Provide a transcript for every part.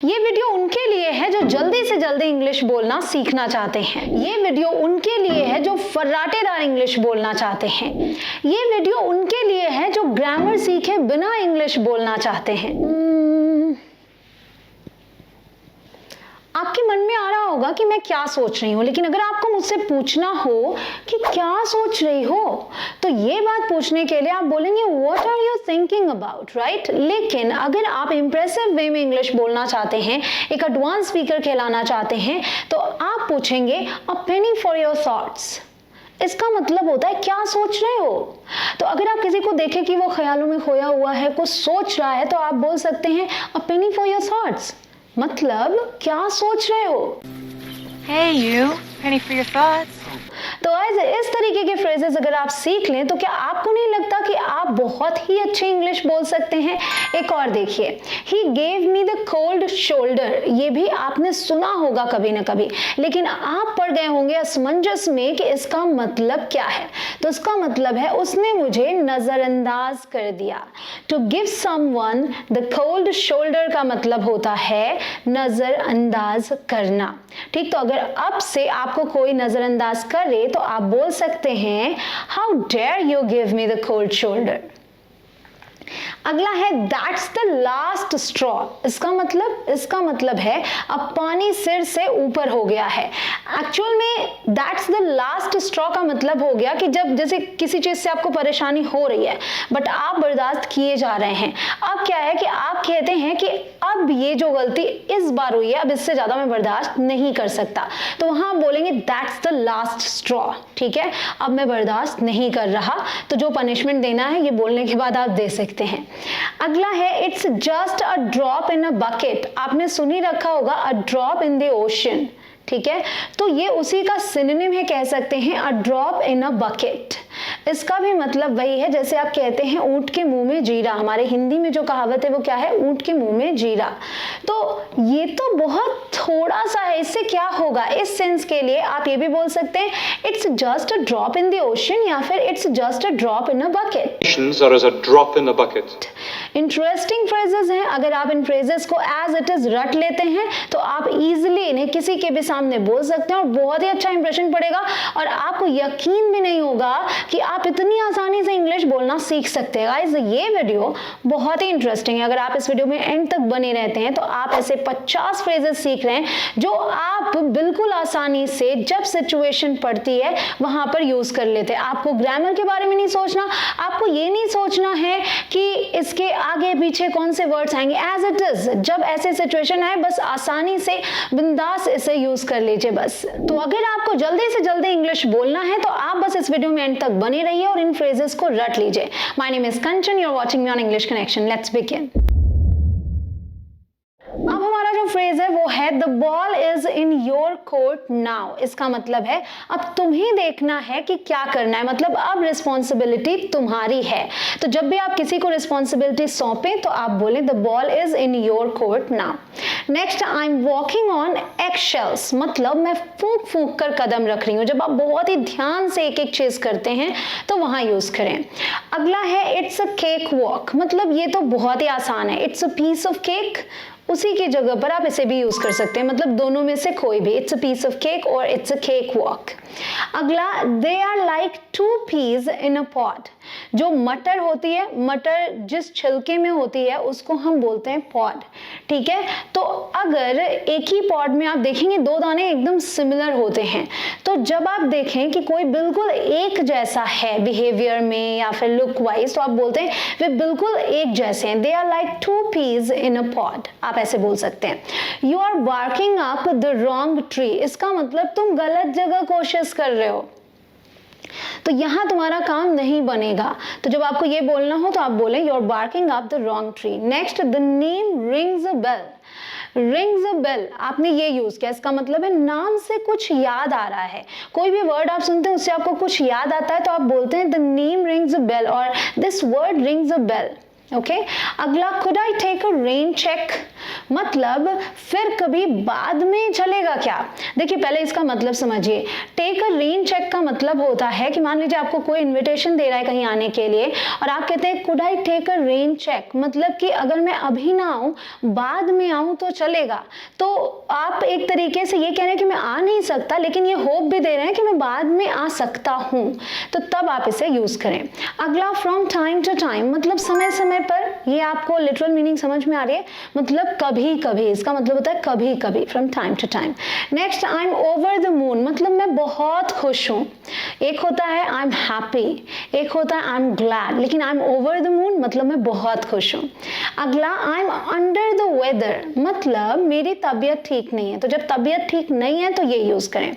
ये वीडियो उनके लिए है जो जल्दी से जल्दी इंग्लिश बोलना सीखना चाहते हैं। ये वीडियो उनके लिए है जो फर्राटेदार इंग्लिश बोलना चाहते हैं। ये वीडियो उनके लिए है जो ग्रामर सीखे बिना इंग्लिश बोलना चाहते हैं। आपके मन में आ रहा होगा कि मैं क्या सोच रही हूँ, लेकिन अगर आपको मुझसे पूछना हो कि क्या सोच रही हो, तो ये बात पूछने के लिए आप बोलेंगे what are you thinking about, right. लेकिन अगर आप इंप्रेसिव वे में इंग्लिश बोलना चाहते हैं, एक एडवांस स्पीकर कहलाना चाहते हैं, तो आप पूछेंगे अ पेनी फॉर योर थॉट्स। इसका मतलब होता है क्या सोच रहे हो। तो अगर आप किसी को देखें कि वो ख्यालों में खोया हुआ है, कुछ सोच रहा है, तो आप बोल सकते हैं अ पेनी फॉर योर थॉट्स, मतलब क्या सोच रहे हो। Hey you, penny for your thoughts. तो इस तरीके के फ्रेजेस अगर आप सीख लें तो क्या आपको नहीं लगता कि आप बहुत ही अच्छे इंग्लिश बोल सकते हैं। एक और देखिए, he gave me the cold shoulder. ये भी आपने सुना होगा कभी ना कभी, लेकिन आप पढ़ गए होंगे असमंजस में कि इसका मतलब क्या है। तो इसका मतलब है उसने मुझे नजरअंदाज कर दिया। To give someone the cold shoulder का मतलब होता है नजरअंदाज करना। ठीक, तो अगर अब से आपको कोई नजरअंदाज करे तो आप बोल सकते हैं how dare you give me the cold shoulder. अगला है दैट्स द लास्ट स्ट्रॉ। इसका मतलब है अब पानी सिर से ऊपर हो गया है। एक्चुअल में दैट्स द लास्ट स्ट्रॉ का मतलब हो गया कि जब जैसे किसी चीज से आपको परेशानी हो रही है बट आप बर्दाश्त किए जा रहे हैं। अब क्या है कि आप कहते हैं कि अब ये जो गलती इस बार हुई है, अब इससे ज्यादा मैं बर्दाश्त नहीं कर सकता, तो वहां आप बोलेंगे दैट्स द लास्ट स्ट्रॉ। ठीक है, अब मैं बर्दाश्त नहीं कर रहा, तो जो पनिशमेंट देना है ये बोलने के बाद आप दे सकते हैं। अगला है it's just a drop in a bucket. आपने सुन ही रखा होगा a drop in the ocean. ठीक है, तो ये उसी का सिनोनिम है, कह सकते हैं a drop in a bucket. इसका भी मतलब वही है जैसे आप कहते हैं ऊंट के मुंह में जीरा। हमारे हिंदी में जो कहावत है वो क्या है, ऊंट के मुंह में जीरा। तो ये तो बहुत थोड़ा सा है, इससे क्या होगा। इस सेंस के लिए आप ये भी बोल सकते हैं it's just a drop in the ocean या फिर it's just a drop in a bucket. Are as a drop in a bucket. Interesting phrases हैं। अगर आप इन फ्रेजेस को एज इट इज रट लेते हैं तो आप इजीली इन्हें किसी के भी सामने बोल सकते हैं और बहुत ही अच्छा इंप्रेशन पड़ेगा और आपको यकीन भी नहीं होगा कि आप इतनी आसानी से इंग्लिश बोलना सीख सकते हैं। गाइस, ये वीडियो बहुत ही इंटरेस्टिंग है। अगर आप इस वीडियो में एंड तक बने रहते हैं तो आप ऐसे 50 फ्रेजेस सीख रहे हैं जो आप बिल्कुल आसानी से जब सिचुएशन पड़ती है वहां पर यूज कर लेते हैं। आपको ग्रामर के बारे में नहीं सोचना, आपको ये नहीं सोचना है कि इसके आगे पीछे कौन से वर्ड्स आएंगे। एज इट इज जब ऐसे सिचुएशन आए बस आसानी से बिंदास इसे यूज कर लीजिए बस। तो अगर आपको जल्दी से जल्दी इंग्लिश बोलना है तो आप बस इस वीडियो में एंड तक बने रहिए और इन फ्रेजेस को रट लीजिए। My name is Kanchan, you are watching me on English connection. Let's begin. अब हमारा जो फ्रेज है वो है the ball is in your court now. इसका मतलब है अब तुम्हें देखना है कि क्या करना है, मतलब अब रिस्पॉन्सिबिलिटी तुम्हारी है। तो जब भी आप किसी को रिस्पॉन्सिबिलिटी सौंपें तो आप बोले the ball is in your court now. Next, I am walking on एक्शेल्स, मतलब मैं फूंक फूंक कर कदम रख रही हूँ। जब आप बहुत ही ध्यान से एक एक चीज करते हैं तो वहां यूज करें। अगला है इट्स अ केक वॉक, मतलब ये तो बहुत ही आसान है। It's a piece of cake, उसी की जगह पर आप इसे भी यूज कर सकते हैं, मतलब दोनों में से कोई भी। It's a piece of cake और इट्स अ केक वॉक। अगला, they are like two peas in a pot. जो मटर होती है, मटर जिस छिलके में होती है उसको हम बोलते हैं पॉड। ठीक है, तो अगर एक ही पॉड में आप देखेंगे दो दाने एकदम सिमिलर होते हैं, तो जब आप देखें कि कोई बिल्कुल एक जैसा है बिहेवियर में या फिर लुक वाइज, तो आप बोलते हैं वे बिल्कुल एक जैसे हैं। They are like two peas in a pod, आप ऐसे बोल सकते हैं। You are barking up the wrong tree. इसका मतलब तुम गलत जगह कोशिश कर रहे हो, तो यहां तुम्हारा काम नहीं बनेगा। तो जब आपको ये बोलना हो तो आप बोलें you are barking up the wrong tree. Next, the name rings a bell. Rings a bell, आपने ये यूज किया, इसका मतलब है नाम से कुछ याद आ रहा है। कोई भी वर्ड आप सुनते हैं उससे आपको कुछ याद आता है तो आप बोलते हैं the name rings a bell और this word rings a bell. Okay अगला could I take a rain check, मतलब फिर कभी बाद में चलेगा क्या। देखिए पहले इसका मतलब समझिए। टेक अ रेन चेक का मतलब होता है कि मान लीजिए आपको कोई इनविटेशन दे रहा है कहीं आने के लिए और आप कहते हैं could I take a rain check, मतलब कि अगर मैं अभी ना आऊं बाद में आऊं तो चलेगा। तो आप एक तरीके से ये कह रहे हैं कि मैं आ नहीं सकता, लेकिन ये होप भी दे रहे हैं कि मैं बाद में आ सकता हूं, तो तब आप इसे यूज करें। अगला फ्रॉम टाइम टू टाइम, मतलब समय समय पर। ये आपको लिटरल मीनिंग समझ में आ रही है, मतलब कभी कभी, इसका मतलब होता है कभी कभी, from time to time. Next I am over the moon, मतलब मैं बहुत खुश हूं। एक होता है आई एम हैप्पी, एक होता है आई एम ग्लैड, लेकिन I am over the moon मतलब मैं बहुत खुश हूं। अगला I am under the weather, मतलब मेरी तबीयत ठीक नहीं है। तो जब तबीयत ठीक नहीं है तो ये यूज करें।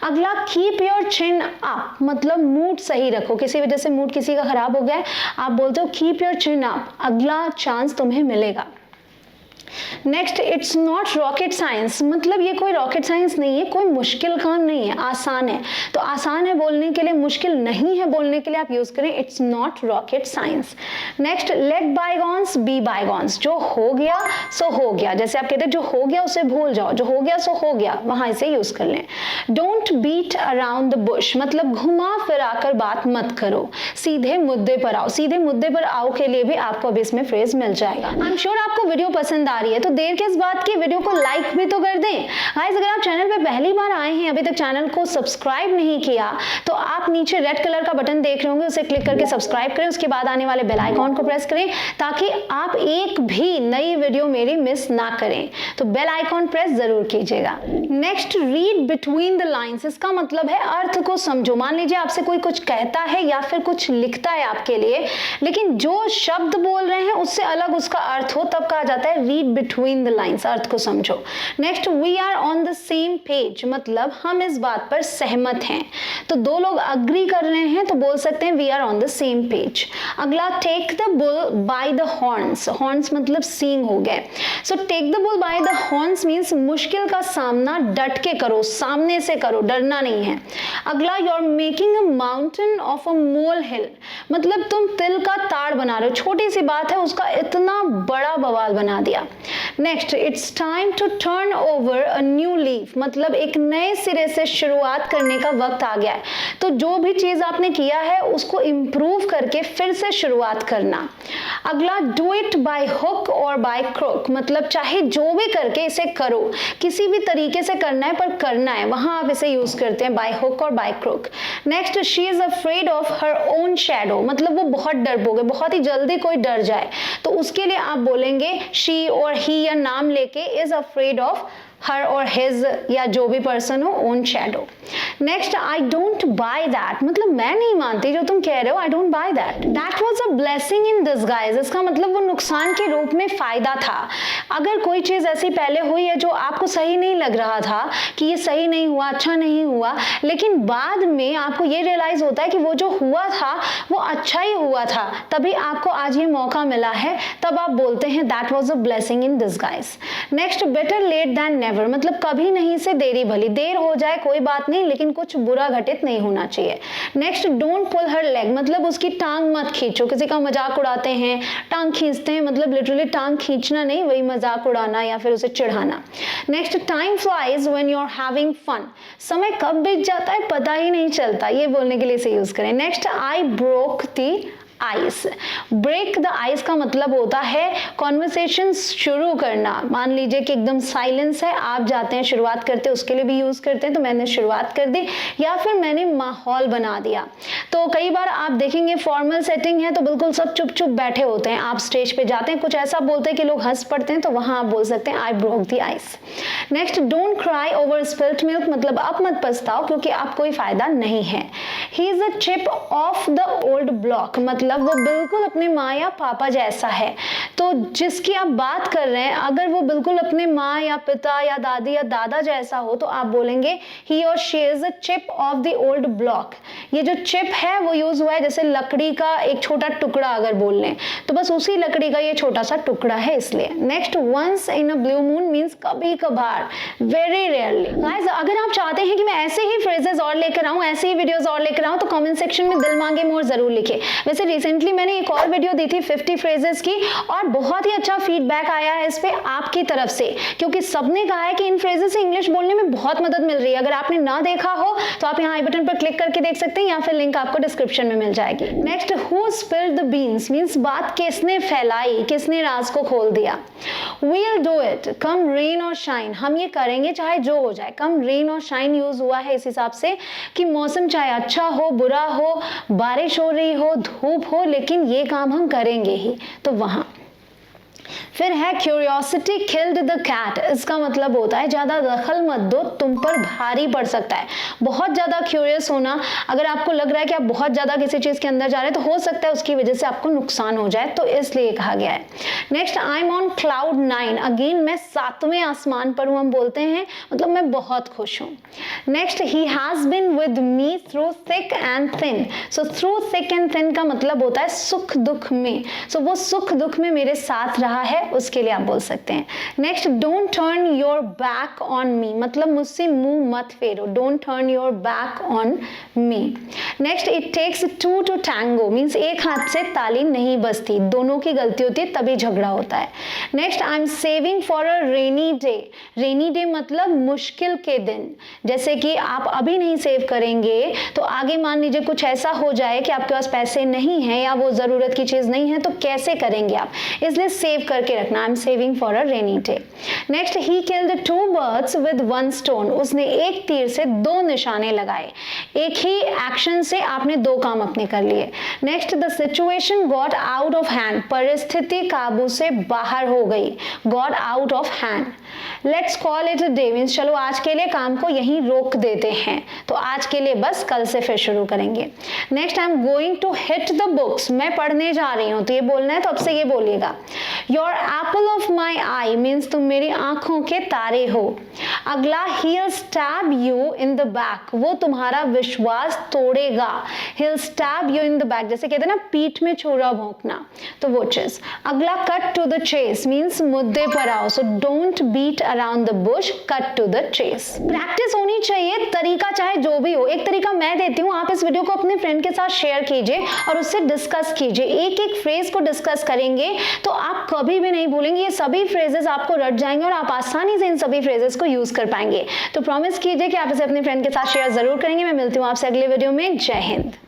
अगला कीप योर चिन अप, मतलब मूड सही रखो। किसी वजह से मूड किसी का खराब हो गया है, आप बोलते हो कीप योर चिन अप, अगला चांस तुम्हें मिलेगा। Next it's not rocket science, मतलब ये कोई रॉकेट साइंस नहीं है, कोई मुश्किल काम नहीं है, आसान है। तो आसान है बोलने के लिए, मुश्किल नहीं है बोलने के लिए आप यूज करें it's not rocket science. Next let bygones be bygones, जो हो गया सो हो गया। जैसे आप कहते हैं जो हो गया उसे भूल जाओ, जो हो गया सो हो गया, वहां इसे यूज कर लें। Don't beat around the bush, मतलब घुमा फिरा कर बात मत करो, सीधे मुद्दे पर आओ। सीधे मुद्दे पर आओ के लिए भी आपको अब इसमें फ्रेज मिल जाएगा। आई एम श्योर आपको वीडियो पसंद आ रही है, तो देर किस बात की, वीडियो को लाइक भी तो कर दें। गाइस अगर आप चैनल पे पहली बार आए हैं, अभी तक चैनल को सब्सक्राइब नहीं किया, तो आप नीचे रेड कलर का बटन देख रहे होंगे, उसे क्लिक करके सब्सक्राइब करें। उसके बाद आने वाले बेल आइकॉन को प्रेस करें ताकि आप एक भी नई वीडियो मेरी मिस ना करें। तो बेल आइकॉन प्रेस जरूर कीजिएगा। Next read between the lines, इसका मतलब है अर्थ को समझो। मान लीजिए आपसे कोई कुछ कहता है या फिर कुछ लिखता है आपके लिए, लेकिन जो शब्द बोल रहे हैं उससे अलग उसका अर्थ हो, तब कहा जाता है रीड बिटवीन द लाइंस, अर्थ को समझो। Next we are on the same page, मतलब हम इस बात पर सहमत हैं। तो दो लोग अग्री कर रहे हैं तो बोल सकते हैं we are on the same page. अगला take the bull by the horns, horns मतलब सींग हो गए। So take the bull by the horns means मुश्किल का सामना डट के करो, सामने से करो, डरना नहीं है। अगला you are making a mountain of a molehill, मतलब तुम तिल का ताड़ बना रहे हो, छोटी सी बात है उसका इतना बड़ा बवाल बना दिया। Next it's time to turn over a new leaf, मतलब एक नए सिरे से शुरुआत करने का वक्त आ गया है। तो जो भी चीज आपने किया है उसको इम्प्रूव करके फिर से शुरुआत करना। अगला डू इट बाय हुक और बाय क्रोक, मतलब चाहे जो भी करके इसे करो, किसी भी तरीके से करना है पर करना है, वहां आप इसे यूज करते हैं बाय हुक और by crook. Next she is afraid of her own shadow, मतलब वो बहुत डरपोक है, बहुत ही जल्दी कोई डर जाए, तो उसके लिए आप बोलेंगे शी और ही या नाम लेके इज अफ्रेड ऑफ हर और हिज या जो भी पर्सन हो own shadow. Next I don't by that, मतलब मैं नहीं मानती जो तुम कह रहे हो, I don't by that. That was a blessing in disguise, इसका मतलब वो नुकसान के रूप में फायदा था। अगर कोई चीज ऐसी पहले हुई है जो आपको सही नहीं लग रहा था कि ये सही नहीं हुआ, अच्छा नहीं हुआ, लेकिन बाद में आपको ये रियलाइज होता है कि वो जो हुआ था वो अच्छा ही हुआ था, तभी आपको आज ये मौका मिला है, तब आप बोलते हैं that was a blessing in disguise. Next better late than never, मतलब कभी नहीं से देरी भली, देर हो जाए कोई बात नहीं लेकिन कुछ बुरा घटित नहीं होना चाहिए। Next don't pull her leg, मतलब उसकी टांग मत खींचो। किसी का मजाक उड़ाते हैं, टांग खींचते हैं, मतलब लिटरली टांग खींचना नहीं, वही मजाक उड़ाना या फिर उसे चिढ़ाना। Next time flies when you are having fun, समय कब बीत जाता है पता ही नहीं चलता, ये बोलने के लिए इसे यूज करें। Next I broke the ice, break the ice का मतलब होता है कॉन्वर्सेशन शुरू करना। मान लीजिए कि एकदम साइलेंस है, आप जाते हैं शुरुआत करते हैं, उसके लिए भी यूज करते हैं, तो मैंने शुरुआत कर दी या फिर मैंने माहौल बना दिया। तो कई बार आप देखेंगे फॉर्मल सेटिंग है तो बिल्कुल सब चुप चुप बैठे होते हैं, आप स्टेज पे जाते हैं कुछ ऐसा बोलते हैं कि लोग हंस पड़ते हैं, तो वहां आप बोल सकते हैं आई broke the ice. Next don't cry over spilt milk, मतलब अब मत पछताओ क्योंकि अब कोई फायदा नहीं है। He is a chip off the old block, मतलब वो बिल्कुल अपने माँ या पापा जैसा है। तो जिसकी आप बात कर रहे हैं अगर वो बिल्कुल अपने माँ या पिता या दादी या दादा जैसा हो तो आप बोलेंगे he or she is a chip of the old block। ये जो चिप है वो यूज हुआ है जैसे लकड़ी का एक छोटा टुकड़ा अगर बोल लें तो बस उसी लकड़ी का ये छोटा सा टुकड़ा है इसलिए। Next, once in a blue moon means कभी कभार, वेरी रेयरली। गाइस अगर आप चाहते हैं कि मैं ऐसे ही फ्रेजेस और लेकर आऊं, ऐसे ही वीडियोस और लेकर आऊं तो कमेंट सेक्शन में दिल मांगे मोर जरूर लिखे। वैसे रिसेंटली मैंने एक और वीडियो दी थी 50 फ्रेजेस की और बहुत ही अच्छा फीडबैक आया है इस पे आपकी तरफ से, क्योंकि सबने कहा है कि इन फ्रेजेस से इंग्लिश बोलने में बहुत मदद मिल रही है। अगर आपने ना देखा हो तो आप यहाँ आई बटन पर क्लिक करके देख सकते हैं या फिर लिंक आपको डिस्क्रिप्शन में मिल जाएगी। Next, who spilled the beans means बात किसने फैलाई, किसने राज को खोल दिया। We'll do it, come rain और शाइन, हम ये करेंगे चाहे जो हो जाए। कम रेन और शाइन यूज हुआ है इस हिसाब से कि मौसम चाहे अच्छा हो बुरा हो, बारिश हो रही हो धूप हो, लेकिन ये काम हम करेंगे ही। तो वहां फिर है क्यूरियोसिटी किल्ड द कैट, इसका मतलब होता है ज्यादा दखल मत दो, तुम पर भारी पड़ सकता है। बहुत ज्यादा क्यूरियस होना, अगर आपको लग रहा है कि आप बहुत ज्यादा किसी चीज के अंदर जा रहे हैं तो हो सकता है उसकी वजह से आपको नुकसान हो जाए, तो इसलिए कहा गया है। Next, I M on cloud 9, again मैं 7वें आसमान पर हूं, हम बोलते हैं मतलब मैं बहुत खुश हूं। Next, he has been with me through thick and thin, so through thick and thin का मतलब होता है सुख दुख में, सो वो सुख दुख में मेरे साथ रहा है, उसके लिए आप बोल सकते हैं। Next, don't turn your back on me, मतलब मुझसे मुंह मत फेरो, don't turn your back on me. Next, it takes two to tango means एक हाथ से ताली नहीं बजती, दोनों की गलती होती है तभी झगड़ा होता है। Next, I am saving for a rainy day, rainy day मतलब मुश्किल के दिन, जैसे कि आप अभी नहीं सेव करेंगे तो आगे मान लीजिए कुछ ऐसा हो जाए कि आपके पास पैसे नहीं है या वो जरूरत की चीज नहीं है तो कैसे करेंगे आप, इसलिए सेव करके रखना। I am saving for a rainy day. Next, he killed 2 birds with 1 stone, उसने एक तीर से 2 निशाने लगाए, एक ही एक्शन से आपने 2 काम अपने कर लिए। Next, the situation got out of hand, परिस्थिति काबू से बाहर हो गई, got out of hand. Let's call it a day means चलो आज के लिए काम को यहीं रोक देते हैं, तो आज के लिए बस, कल से फिर शुरू करेंगे। Next, I am going to hit the books, मैं पढ़ने जा रही हूँ, तो ये बोलना है तो अब से ये बोलिएगा। Your Apple of my I means तुम मेरी आंखों के तारे हो। अगला, he'll stab you in the back, वो तुम्हारा विश्वास तोड़ेगा। he'll stab you in the back जैसे कहते हैं ना पीठ में छुरा भोंकना, तो वो चीज। अगला, cut to the chase means मुद्दे पर आओ, so don't beat around the bush, cut to the chase। Practice होनी चाहिए, तरीका चाहे जो भी हो। एक तरीका मैं देती हूँ, आप इस वीडियो को अपने फ्रेंड के साथ शेयर कीजिए और उससे डिस्कस कीजिए, एक एक फ्रेज को डिस्कस करेंगे तो आप कभी भी नहीं भूलेंगे, ये सभी फ्रेजेस आपको रट जाएंगे और आप आसानी से इन सभी फ्रेजेस को यूज कर पाएंगे। तो प्रॉमिस कीजिए कि आप इसे अपने फ्रेंड के साथ शेयर जरूर करेंगे। मैं मिलती हूँ आपसे अगले वीडियो में। जय हिंद।